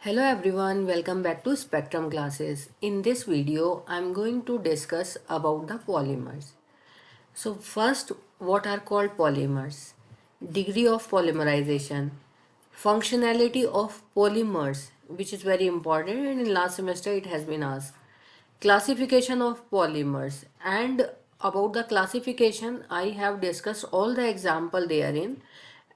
Hello everyone, welcome back to Spectrum classes. In this video, I'm going to discuss about the polymers. So first, what are called polymers? Degree of polymerization, functionality of polymers, which is very important and in last semester it has been asked. Classification of polymers, and about the classification I have discussed all the example therein,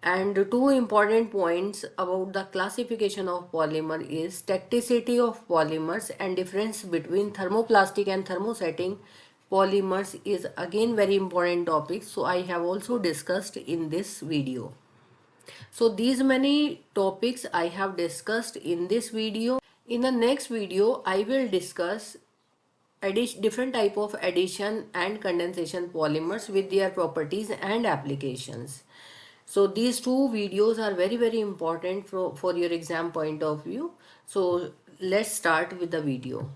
and two important points about the classification of polymer is tacticity of polymers and difference between thermoplastic and thermosetting polymers is again very important topic, so I have also discussed in this video. So these many topics I have discussed in this video. In the next video I will discuss different type of addition and condensation polymers with their properties and applications. So these two videos are very important for your exam point of view. So let's start with the video.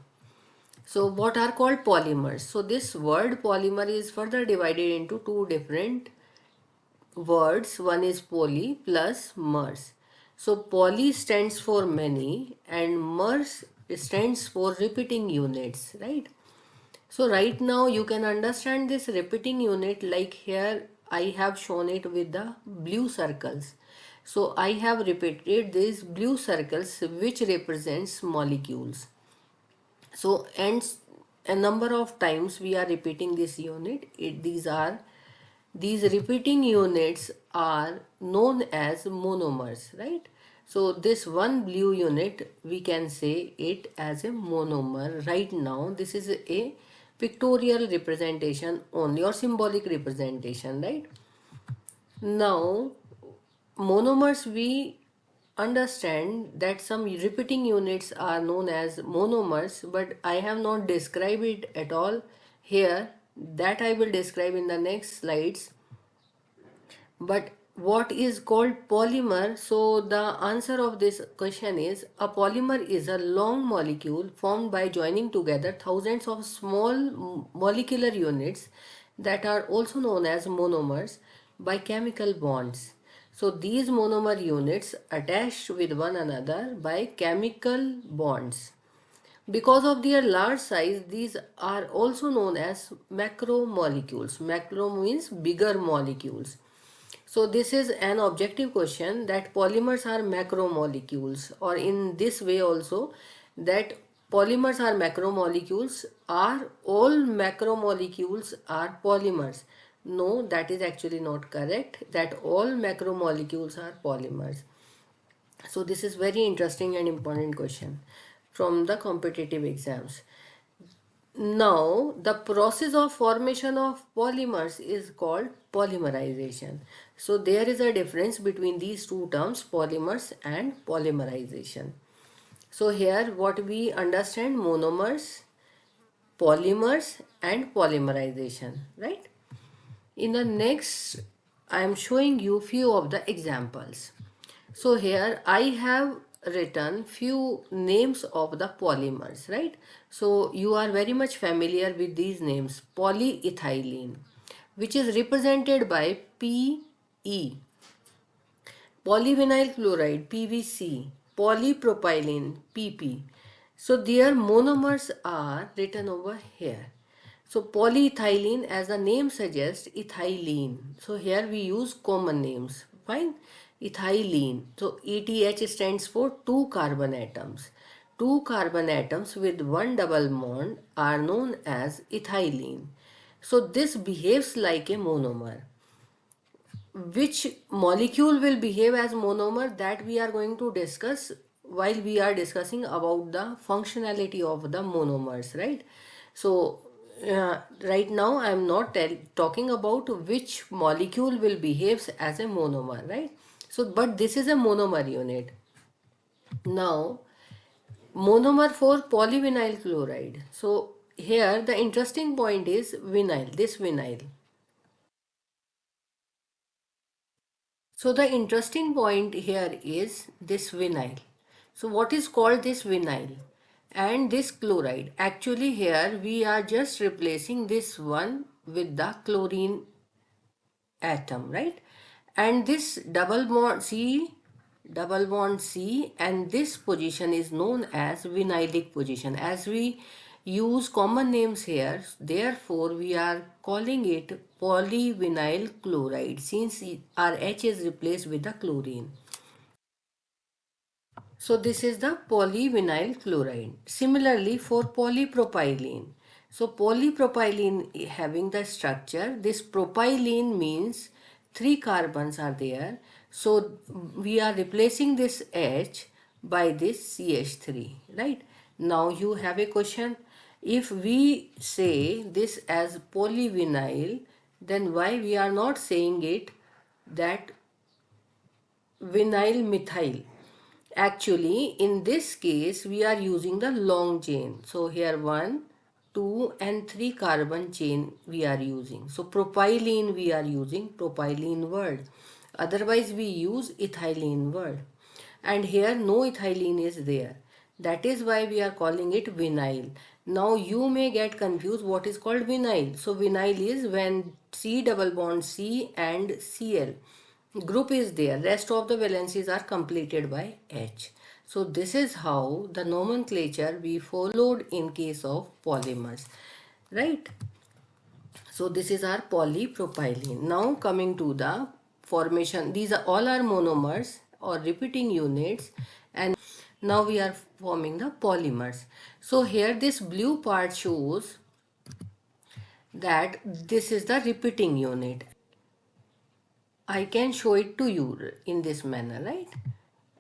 So what are called polymers? So this word polymer is further divided into two different words. One is poly plus mers. So poly stands for many and mers stands for repeating units, right? So right now you can understand this repeating unit, like here I have shown it with the blue circles. So I have repeated these blue circles which represents molecules. So and a number of times we are repeating this unit. These repeating units are known as monomers, right? So this one blue unit, we can say it as a monomer. Right now this is a pictorial representation only or symbolic representation, right? Now monomers, we understand that some repeating units are known as monomers, but I have not described it at all here. That I will describe in the next slides. But what is called polymer? So the answer of this question is a polymer is a long molecule formed by joining together thousands of small molecular units that are also known as monomers by chemical bonds. So these monomer units attached with one another by chemical bonds. Because of their large size, these are also known as macromolecules. Macro means bigger molecules. So this is an objective question that polymers are macromolecules, or in this way also that polymers are macromolecules. Are all macromolecules are polymers? No, that is actually not correct, that all macromolecules are polymers. So this is very interesting and important question from the competitive exams. Now, the process of formation of polymers is called polymerization. So, there is a difference between these two terms, polymers and polymerization. So, here what we understand, monomers, polymers and polymerization, right? In the next, I am showing you few of the examples. So here I have written few names of the polymers, right? So you are very much familiar with these names. Polyethylene, which is represented by PE, polyvinyl chloride PVC, polypropylene PP. So their monomers are written over here. So polyethylene, as the name suggests, ethylene. So here we use common names. Fine. Ethylene. So ETH stands for two carbon atoms. Two carbon atoms with one double bond are known as ethylene. So this behaves like a monomer. Which molecule will behave as monomer, that we are going to discuss while we are discussing about the functionality of the monomers, right? So right now I am not talking about which molecule will behave as a monomer, right? So but this is a monomer unit. Now monomer for polyvinyl chloride. So here the interesting point is vinyl, this vinyl. So the interesting point here is this vinyl. So what is called this vinyl and this chloride? Actually here we are just replacing this one with the chlorine atom, right? And this double bond, see, double bond C, and this position is known as vinylic position. As we use common names here, therefore we are calling it polyvinyl chloride since our H is replaced with the chlorine. So this is the polyvinyl chloride. Similarly for polypropylene. So polypropylene having the structure, this propylene means three carbons are there. So we are replacing this H by this CH3, right? Now you have a question. If we say this as polyvinyl, then why we are not saying it that vinyl methyl? Actually, in this case, we are using the long chain. So here 1, 2 and 3 carbon chain we are using. So propylene we are using propylene word. Otherwise we use ethylene word. And here no ethylene is there. That is why we are calling it vinyl. Now you may get confused what is called vinyl. So vinyl is when C double bond C and Cl group is there, rest of the valencies are completed by H. So this is how the nomenclature we followed in case of polymers, right? So this is our polypropylene. Now coming to the formation, these are all our monomers or repeating units, and now we are forming the polymers. So here this blue part shows that this is the repeating unit. I can show it to you in this manner, right?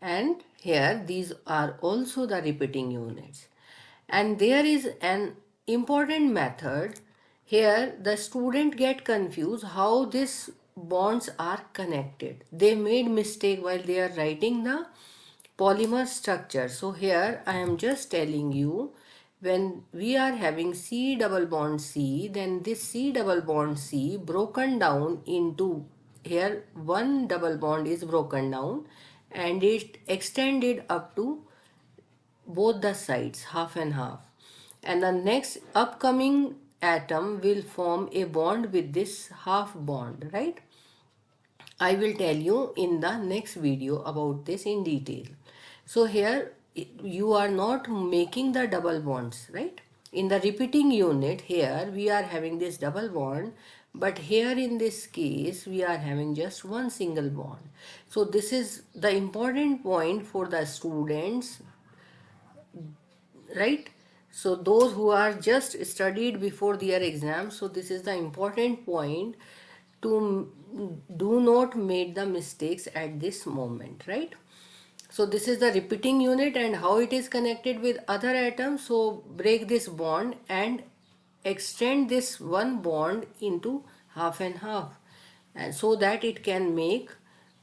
And here these are also the repeating units. And there is an important method. Here the student get confused how these bonds are connected. They made mistake while they are writing the polymer structure. So here I am just telling you, when we are having C double bond C, then this C double bond C broken down into, here one double bond is broken down and it extended up to both the sides, half and half, and the next upcoming atom will form a bond with this half bond, right? I will tell you in the next video about this in detail. So here you are not making the double bonds, right? In the repeating unit here we are having this double bond, but here in this case we are having just one single bond. So this is the important point for the students, right? So those who are just studied before their exam, so this is the important point to do not make the mistakes at this moment, right? So this is the repeating unit and how it is connected with other atoms. So break this bond and extend this one bond into half and half, and so that it can make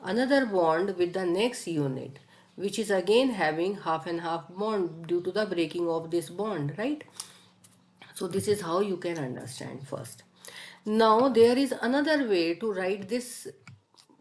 another bond with the next unit, which is again having half and half bond due to the breaking of this bond, right? So this is how you can understand first. Now there is another way to write this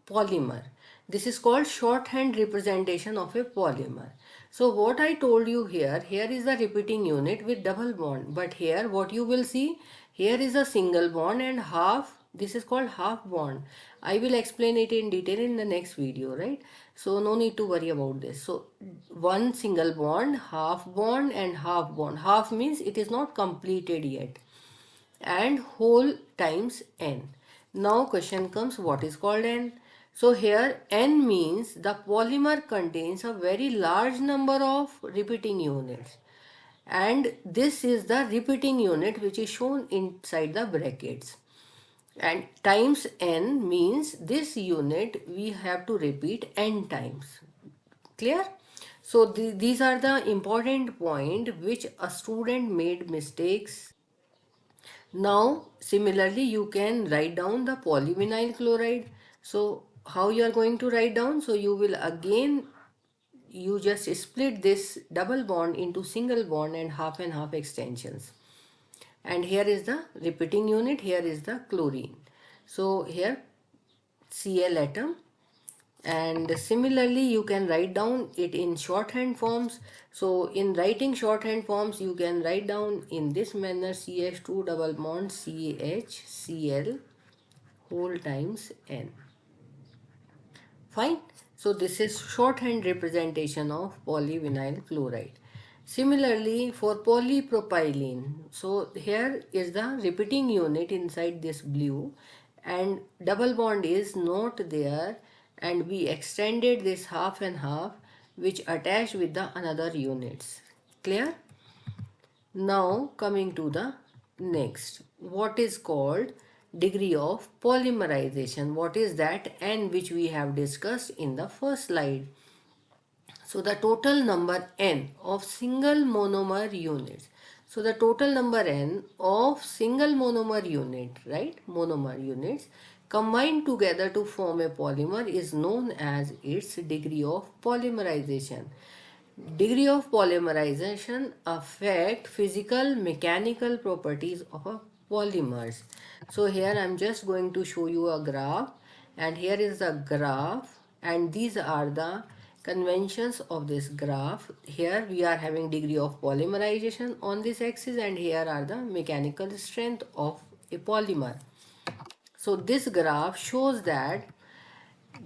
polymer. This is called shorthand representation of a polymer. So what I told you here, here is the repeating unit with double bond, but here what you will see, here is a single bond and half, this is called half bond. I will explain it in detail in the next video, right? So no need to worry about this. So one single bond, half bond and half bond. Half means it is not completed yet, and whole times n. Now question comes, what is called n? So here n means the polymer contains a very large number of repeating units, and this is the repeating unit which is shown inside the brackets, and times n means this unit we have to repeat n times. Clear? So these are the important point which a student made mistakes. Now, similarly, you can write down the polyvinyl chloride. So, how you are going to write down? So, you will again, you just split this double bond into single bond and half extensions. And here is the repeating unit, here is the chlorine. So, here Cl atom, and similarly you can write down it in shorthand forms. So in writing shorthand forms you can write down in this manner: CH2 double bond CHCl whole times N. Fine. So this is shorthand representation of polyvinyl chloride. Similarly, for polypropylene, so here is the repeating unit inside this blue, and double bond is not there, and we extended this half and half, which attached with the another units. Clear? Now coming to the next, what is called degree of polymerization. What is that? And which we have discussed in the first slide. So the total number n of single monomer units. So the total number n of single monomer unit, right? Monomer units combined together to form a polymer is known as its degree of polymerization. Degree of polymerization affect physical mechanical properties of a polymers. So here I'm just going to show you a graph, and here is the graph, and these are the conventions of this graph. Here we are having degree of polymerization on this axis, and here are the mechanical strength of a polymer. So this graph shows that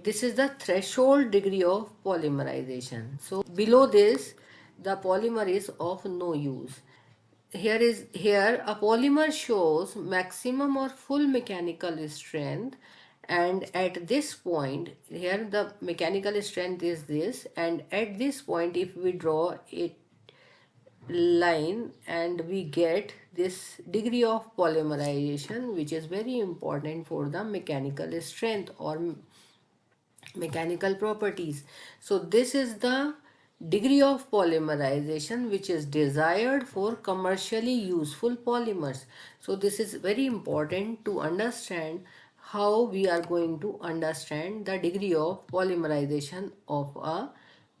this is the threshold degree of polymerization. So below this, the polymer is of no use. Here a polymer shows maximum or full mechanical strength, and at this point here the mechanical strength is this, and at this point if we draw a line and we get this degree of polymerization, which is very important for the mechanical strength or mechanical properties. So this is the degree of polymerization which is desired for commercially useful polymers. So this is very important to understand how we are going to understand the degree of polymerization of a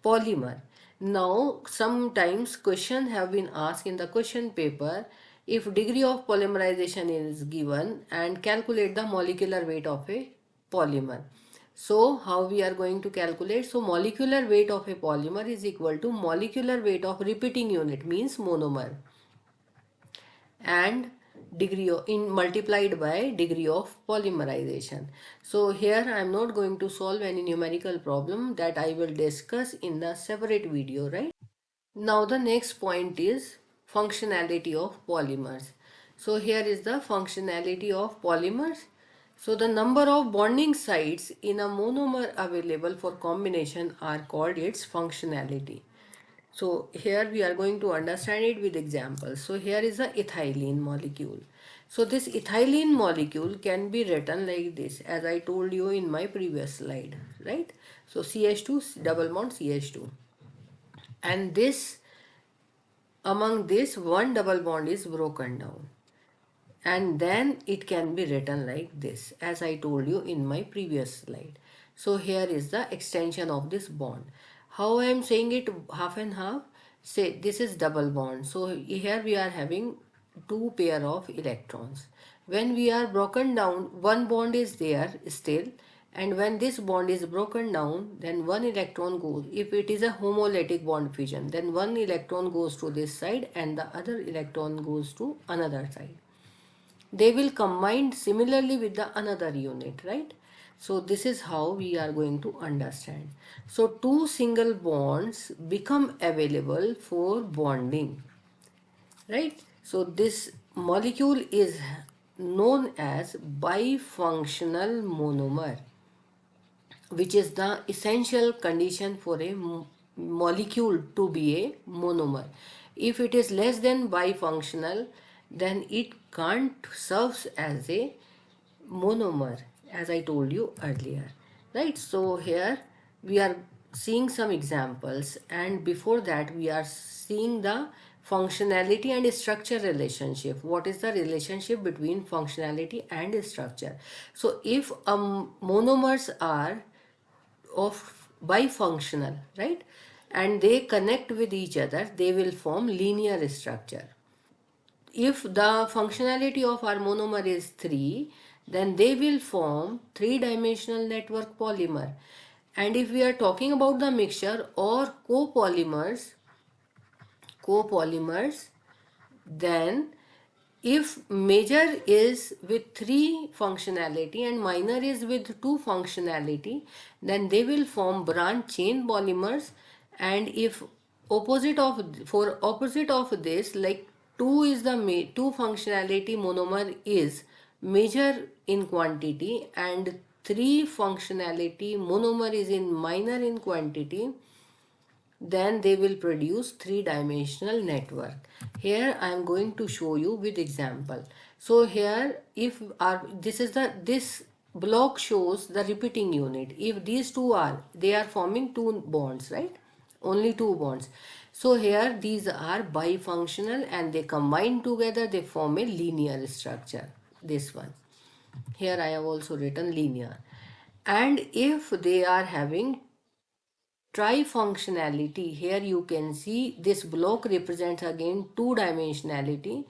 polymer. Now sometimes questions have been asked in the question paper, if degree of polymerization is given and calculate the molecular weight of a polymer. So how we are going to calculate? So molecular weight of a polymer is equal to molecular weight of repeating unit, means monomer, and degree of, in multiplied by degree of polymerization. So here I am not going to solve any numerical problem, that I will discuss in the separate video, right? Now the next point is functionality of polymers. So here is the functionality of polymers. So the number of bonding sites in a monomer available for combination are called its functionality. So here we are going to understand it with examples. So here is a ethylene molecule. So this ethylene molecule can be written like this, as I told you in my previous slide, right? So CH2 double bond CH2, and this, among this one double bond is broken down, and then it can be written like this, as I told you in my previous slide. So here is the extension of this bond. How I am saying it half and half? Say this is double bond, so here we are having two pair of electrons. When we are broken down, one bond is there still, and when this bond is broken down, then one electron goes. If it is a homolytic bond fusion, then one electron goes to this side and the other electron goes to another side. They will combine similarly with the another unit, right? So this is how we are going to understand. So two single bonds become available for bonding, right? So this molecule is known as bifunctional monomer, which is the essential condition for a molecule to be a monomer. If it is less than bifunctional, then it can't serve as a monomer, as I told you earlier, right? So here we are seeing some examples, and before that we are seeing the functionality and structure relationship. What is the relationship between functionality and structure? So if monomers are of bifunctional, right, and they connect with each other, they will form linear structure. If the functionality of our monomer is 3, then they will form three-dimensional network polymer. And if we are talking about the mixture or copolymers, then If major is with 3 functionality and minor is with 2 functionality, then they will form branch chain polymers. And if opposite of this, like 2 is the 2 functionality monomer is major in quantity and 3 functionality monomer is in minor in quantity, then they will produce three-dimensional network. Here I am going to show you with example. So here, if our this block shows the repeating unit. If these two are, they are forming two bonds, right? Only two bonds. So here these are bifunctional and they combine together, they form a linear structure. This one. Here I have also written linear. And if they are having trifunctionality, here you can see this block represents again two dimensionality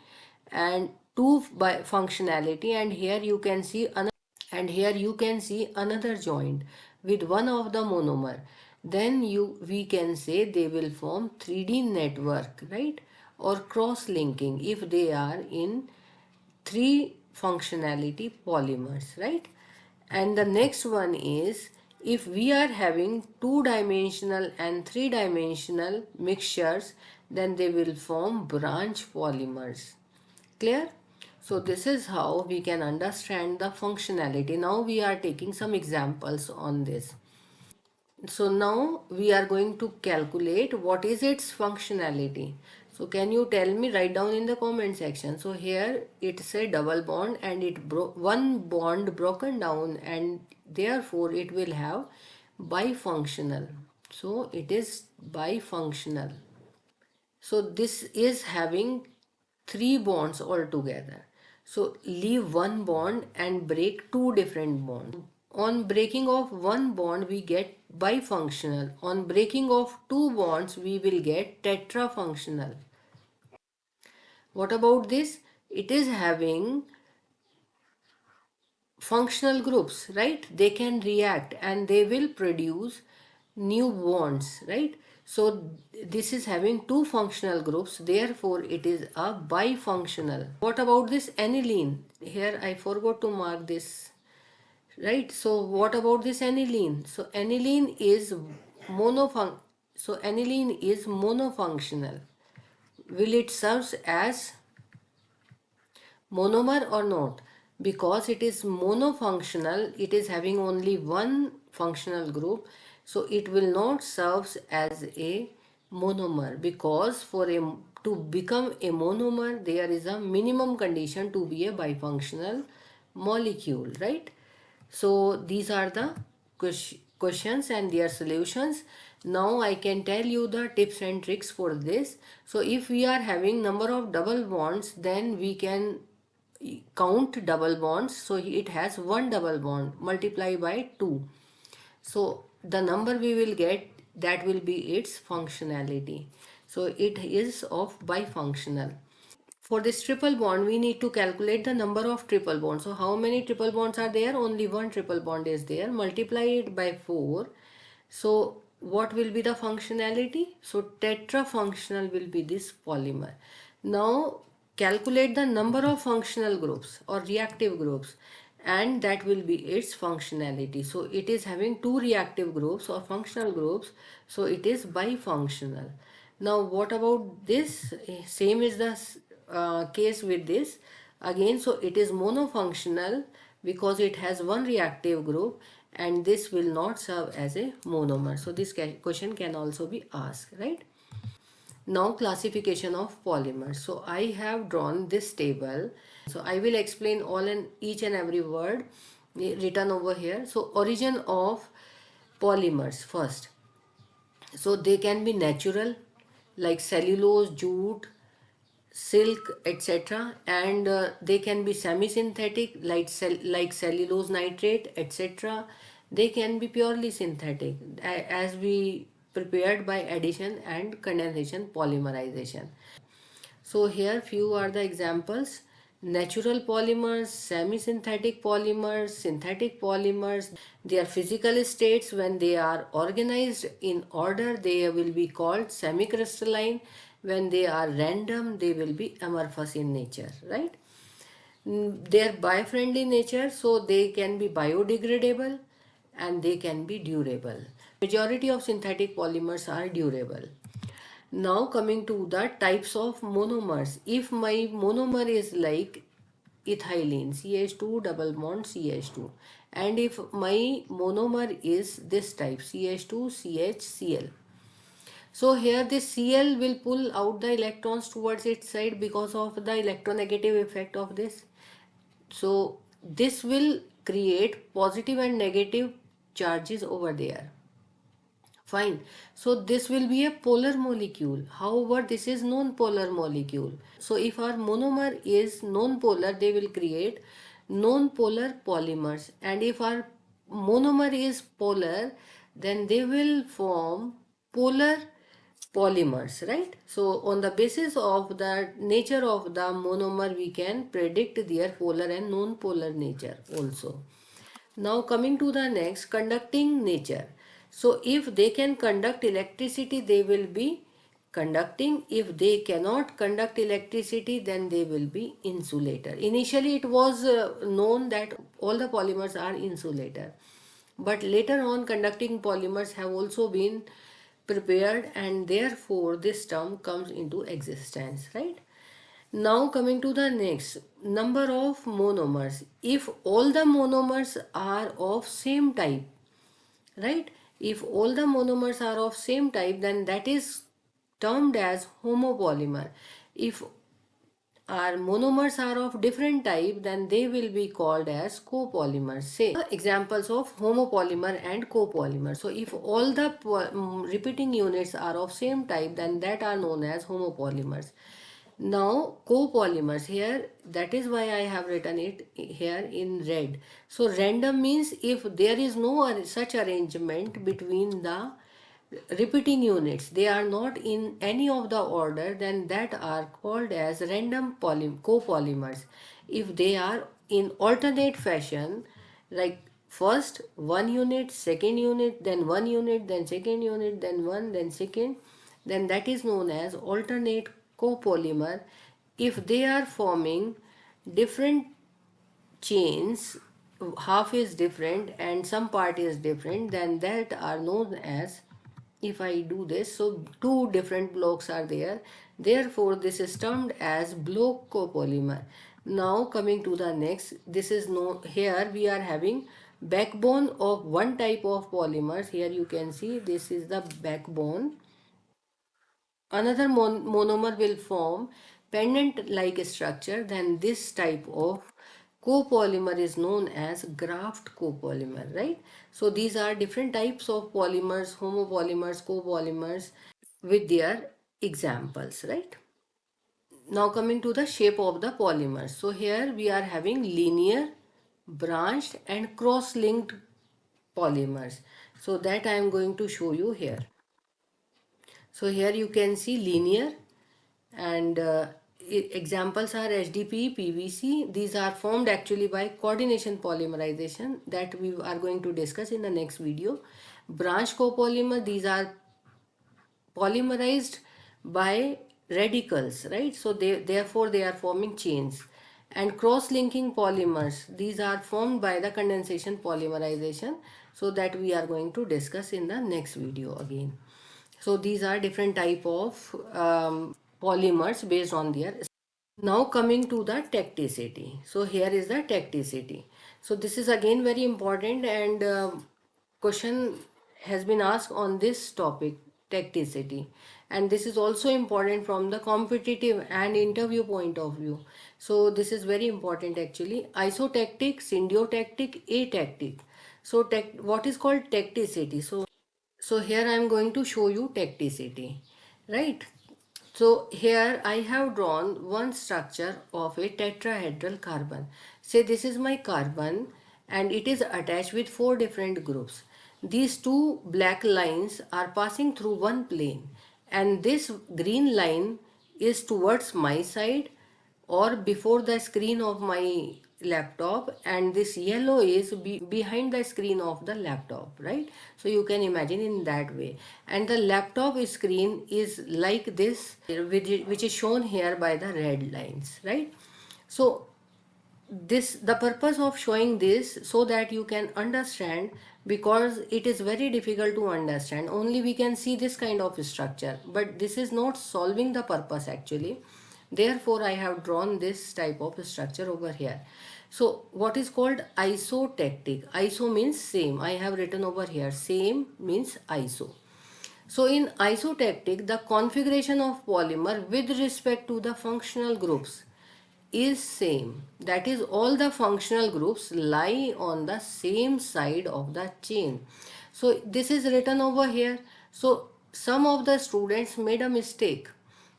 and two functionality, and here you can see another joint with one of the monomer. Then we can say they will form 3D network, right? Or cross linking if they are in three functionality polymers, right? And the next one is, if we are having two-dimensional and three-dimensional mixtures, then they will form branch polymers. Clear? So this is how we can understand the functionality. Now we are taking some examples on this. So now we are going to calculate what is its functionality. So can you tell me, write down in the comment section. So here it's a double bond and one bond broken down, and therefore it will have bifunctional. So it is bifunctional. So this is having three bonds altogether. So leave one bond and break two different bonds. On breaking of one bond, we get bifunctional. On breaking of two bonds, we will get tetrafunctional. What about this? It is having functional groups, right? They can react and they will produce new bonds, right? So this is having two functional groups, therefore it is a bifunctional. What about this aniline? Here I forgot to mark this, right? So what about this aniline? So aniline is monofunctional. Will it serve as monomer or not? Because it is monofunctional, it is having only one functional group, so it will not serve as a monomer, because to become a monomer there is a minimum condition to be a bifunctional molecule, right? So these are the questions and their solutions. Now I can tell you the tips and tricks for this. So if we are having number of double bonds, then we can count double bonds. So it has one double bond, multiply by 2. So the number we will get, that will be its functionality. So it is of bifunctional. For this triple bond, we need to calculate the number of triple bonds. So how many triple bonds are there? Only one triple bond is there. Multiply it by 4. So what will be the functionality? So tetrafunctional will be this polymer. Now calculate the number of functional groups or reactive groups, and that will be its functionality. So it is having two reactive groups or functional groups, so it is bifunctional. Now what about this? Same is the case with this again. So it is monofunctional because it has one reactive group, and this will not serve as a monomer. So this question can also be asked, right? Now classification of polymers. So I have drawn this table. So I will explain all and each and every word written over here. So origin of polymers first. So they can be natural like cellulose, jute, silk, etc., and they can be semi-synthetic like cellulose nitrate, etc. They can be purely synthetic as we prepared by addition and condensation polymerization. So here few are the examples. natural polymers, semi-synthetic polymers, synthetic polymers. Their physical states, when they are organized in order, they will be called semi-crystalline. When they are random, they will be amorphous in nature, right? They are bio-friendly nature, so they can be biodegradable and they can be durable. Majority of synthetic polymers are durable. Now coming to the types of monomers. If my monomer is like ethylene, CH2 double bond CH2, and if my monomer is this type, CH2 CHCl. So here this Cl will pull out the electrons towards its side because of the electronegative effect of this. So this will create positive and negative charges over there. Fine. So this will be a polar molecule. However, this is non-polar molecule. So if our monomer is non-polar, they will create non-polar polymers. And if our monomer is polar, then they will form polar polymers, right? So on the basis of the nature of the monomer, we can predict their polar and non-polar nature also. Now coming to the next, conducting nature. So if they can conduct electricity, they will be conducting. If they cannot conduct electricity, then they will be insulator. Initially it was known that all the polymers are insulator. But later on, conducting polymers have also been prepared, and therefore this term comes into existence, right? Now coming to the next, number of monomers. If all the monomers are of same type, right? If all the monomers are of same type, then that is termed as homopolymer. If our monomers are of different type, then they will be called as copolymers. Say examples of homopolymer and copolymer. So if all the repeating units are of same type, then that are known as homopolymers. Now copolymers, here that is why I have written it here in red. So random means if there is no such arrangement between the repeating units, they are not in any of the order, then that are called as random copolymers. If they are in alternate fashion, like first one unit, second unit, then one unit, then second unit, then one, then second, then that is known as alternate copolymer. If they are forming different chains, half is different and some part is different, then that are known as, if I do this, so two different blocks are there, therefore this is termed as block copolymer. Now coming to the next, this is no, here we are having backbone of one type of polymers. Here you can see this is the backbone. Another monomer will form pendant like structure, then this type of copolymer is known as graft copolymer, right? So these are different types of polymers, homopolymers, copolymers, with their examples, right? Now coming to the shape of the polymers. So here we are having linear, branched and cross-linked polymers. So that I am going to show you here. So here you can see linear, and examples are HDPE, PVC. These are formed actually by coordination polymerization that we are going to discuss in the next video. Branch copolymer, these are polymerized by radicals, right? So they therefore they are forming chains. And cross-linking polymers, these are formed by the condensation polymerization, so that we are going to discuss in the next video again. So these are different type of polymers based on their. Now coming to the tacticity. So here is the tacticity. So this is again very important, and question has been asked on this topic, tacticity. And this is also important from the competitive and interview point of view. So this is very important actually. Isotactic, syndiotactic, atactic. So what is called tacticity? So here I am going to show you tacticity, right? So here I have drawn one structure of a tetrahedral carbon. Say this is my carbon and it is attached with four different groups. These two black lines are passing through one plane, and this green line is towards my side or before the screen of my laptop, and this yellow is behind the screen of the laptop, right? So you can imagine in that way. And the laptop screen is like this, which is shown here by the red lines, right? So this, the purpose of showing this, so that you can understand, because it is very difficult to understand. Only we can see this kind of structure, but this is not solving the purpose actually. Therefore I have drawn this type of structure over here. So what is called isotactic? Iso means same. I have written over here, same means iso. So in isotactic, the configuration of polymer with respect to the functional groups is same. That is, all the functional groups lie on the same side of the chain. So this is written over here. So some of the students made a mistake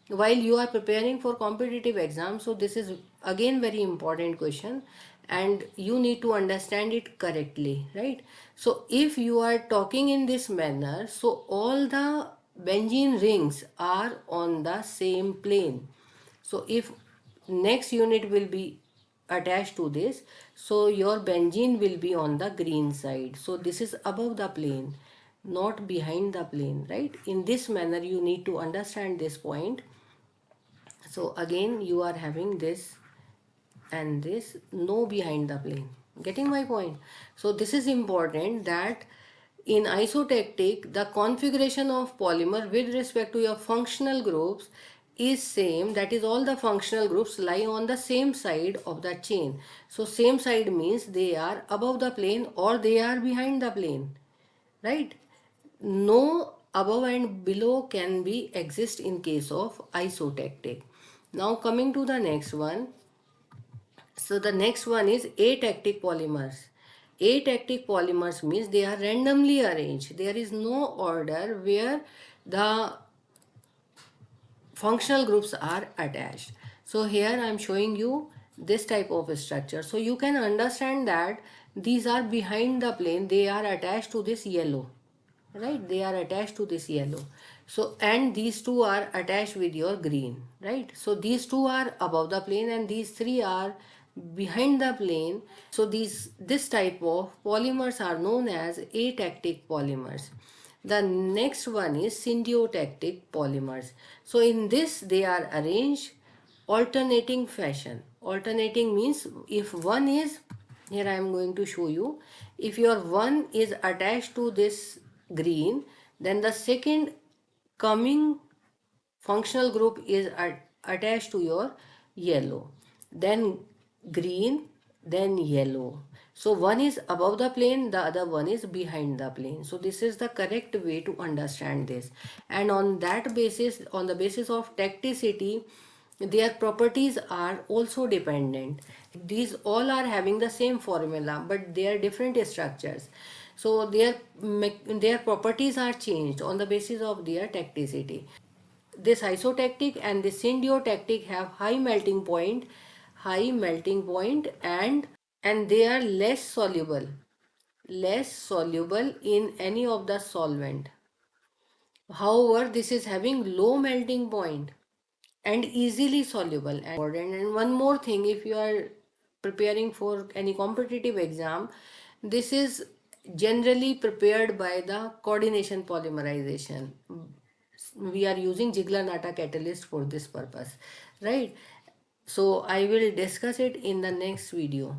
while you are preparing for competitive exam. So this is again very important question, and you need to understand it correctly, right? So if you are talking in this manner, so all the benzene rings are on the same plane. So if next unit will be attached to this, so your benzene will be on the green side. So this is above the plane, not behind the plane, right? In this manner you need to understand this point. So again you are having this and this, no behind the plane. Getting my point? So this is important, that in isotactic the configuration of polymer with respect to your functional groups is same. That is, all the functional groups lie on the same side of the chain. So same side means they are above the plane or they are behind the plane, right? No above and below can be exist in case of isotactic. Now coming to the next one. So the next one is atactic polymers. Atactic polymers means they are randomly arranged. There is no order where the functional groups are attached. So here I am showing you this type of structure. So you can understand that these are behind the plane. They are attached to this yellow, right? They are attached to this yellow. So and these two are attached with your green, right? So these two are above the plane and these three are behind the plane. So this type of polymers are known as atactic polymers. The next one is syntactic polymers. So in this they are arranged alternating fashion. Alternating means if one is, here I am going to show you, if your one is attached to this green, then the second coming functional group is attached to your yellow, then green, then yellow. So one is above the plane, the other one is behind the plane. So this is the correct way to understand this, and on that basis, on the basis of tacticity, their properties are also dependent. These all are having the same formula, but they are different structures. So their properties are changed on the basis of their tacticity. This isotactic and this syntactic have high melting point, and they are less soluble in any of the solvent. However, this is having low melting point and easily soluble. And one more thing, if you are preparing for any competitive exam, this is generally prepared by the coordination polymerization. We are using Ziegler-Natta catalyst for this purpose, right? So I will discuss it in the next video.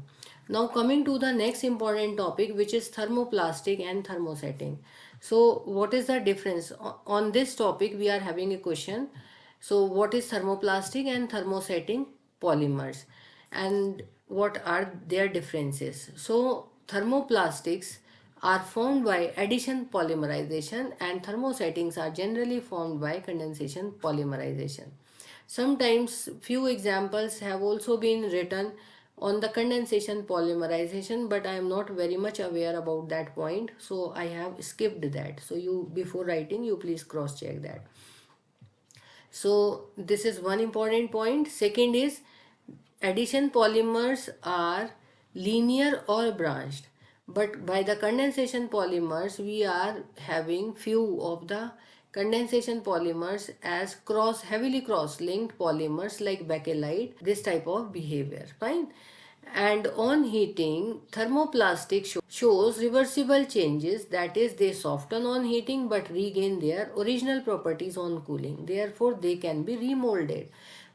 Now coming to the next important topic, which is thermoplastic and thermosetting. So what is the difference? On this topic we are having a question. So what is thermoplastic and thermosetting polymers, and what are their differences? So thermoplastics are formed by addition polymerization, and thermosettings are generally formed by condensation polymerization. Sometimes few examples have also been written on the condensation polymerization, but I am not very much aware about that point, so I have skipped that. So you, before writing, you please cross check that. So this is one important point. Second is, addition polymers are linear or branched, but by the condensation polymers we are having few of the condensation polymers as heavily cross-linked polymers like bakelite, this type of behavior, fine. And on heating, thermoplastic shows reversible changes, that is they soften on heating but regain their original properties on cooling, therefore they can be remolded.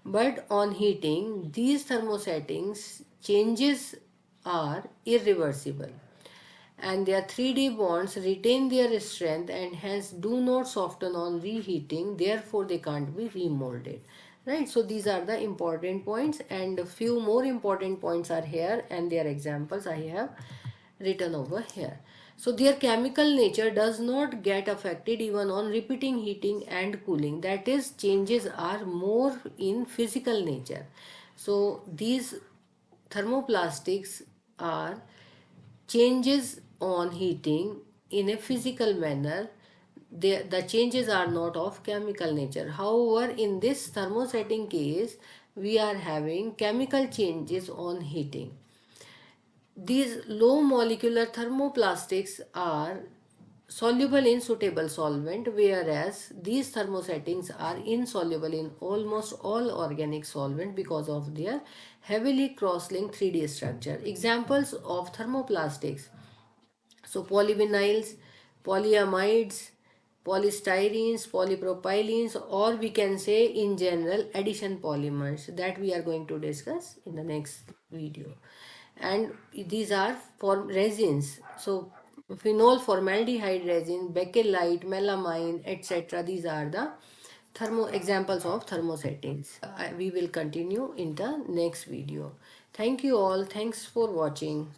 But on heating, these thermosettings changes are irreversible, and their 3D bonds retain their strength and hence do not soften on reheating, therefore they can't be remolded, right? So these are the important points, and a few more important points are here and their examples I have written over here. So their chemical nature does not get affected even on repeating heating and cooling, that is changes are more in physical nature. So these thermoplastics are changes on heating in a physical manner. The changes are not of chemical nature. However, in this thermosetting case, we are having chemical changes on heating. These low molecular thermoplastics are soluble in suitable solvent, whereas these thermosettings are insoluble in almost all organic solvent because of their heavily cross-linked 3D structure. Examples of thermoplastics: so polyvinyls, polyamides, polystyrenes, polypropylenes, or we can say in general addition polymers, that we are going to discuss in the next video. And these are for resins. So phenol formaldehyde resin, bakelite, melamine, etc. These are the examples of thermosettings. We will continue in the next video. Thank you all. Thanks for watching.